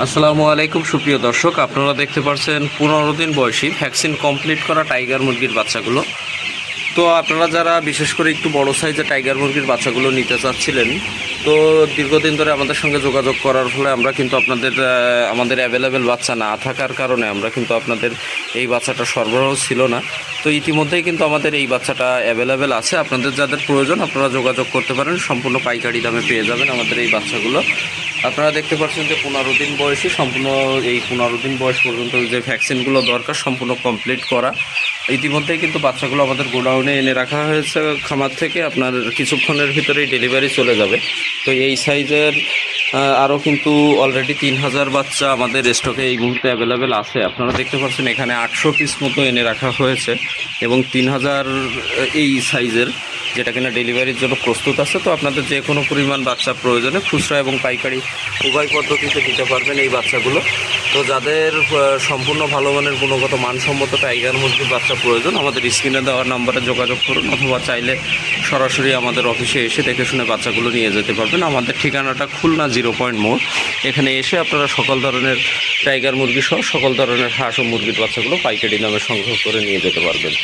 আসসালামু আলাইকুম সুপ্রিয় দর্শক, আপনারা দেখতে পাচ্ছেন 15 দিন বয়সী ভ্যাকসিন কমপ্লিট করা টাইগার মুরগির বাচ্চাগুলো। তো আপনারা যারা বিশেষ করে একটু বড় সাইজের টাইগার মুরগির বাচ্চাগুলো নিতে চাচ্ছিলেন, তো দীর্ঘদিন ধরে আমাদের সঙ্গে যোগাযোগ করার ফলে আমরা কিন্তু আমাদের অ্যাভেলেবেল বাচ্চা না থাকার কারণে আমরা কিন্তু আপনাদের এই বাচ্চাটা সরবরাহ ছিল না। তো ইতিমধ্যেই কিন্তু আমাদের এই বাচ্চাটা অ্যাভেলেবেল আছে। আপনাদের যাদের প্রয়োজন আপনারা যোগাযোগ করতে পারেন, সম্পূর্ণ পাইকারি দামে পেয়ে যাবেন আমাদের এই বাচ্চাগুলো। আপনারা দেখতে পাচ্ছেন যে 15 দিন বয়সী, সম্পূর্ণ এই 15 দিন বয়স পর্যন্ত যে ভ্যাকসিনগুলো দরকার সম্পূর্ণ কমপ্লিট করা। ইতিমধ্যেই কিন্তু বাচ্চাগুলো আমাদের গোডাউনে এনে রাখা হয়েছে খামার থেকে, আপনার কিছুক্ষণের ভিতরেই ডেলিভারি চলে যাবে। তো এই সাইজের আরও কিন্তু অলরেডি 3000 বাচ্চা আমাদের স্টকে এই মুহূর্তে অ্যাভেলেবেল আছে। আপনারা দেখতে পাচ্ছেন এখানে 800 পিস মতো এনে রাখা হয়েছে এবং 3000 এই সাইজের, যেটা কিনা ডেলিভারির জন্য প্রস্তুত আছে। তো আপনাদের যে কোনো পরিমাণ বাচ্চা প্রয়োজনে খুচরা এবং পাইকারি উভয় পদ্ধতিতে দিতে পারবেন এই বাচ্চাগুলো। তো যাদের সম্পূর্ণ ভালো মানের গুণগত মানসম্মত টাইগার মুরগির বাচ্চা প্রয়োজন, আমাদের স্ক্রিনে দেওয়ার নাম্বারে যোগাযোগ করুন, অথবা চাইলে সরাসরি আমাদের অফিসে এসে দেখে শুনে বাচ্চাগুলো নিয়ে যেতে পারবেন। আমাদের ঠিকানাটা খুলনা 0 পয়েন্ট মোড়। এখানে এসে আপনারা সকল ধরনের টাইগার মুরগি সহ সকল ধরনের হাঁস ও মুরগির বাচ্চাগুলো পাইকারি দামে সংগ্রহ করে নিয়ে যেতে পারবেন।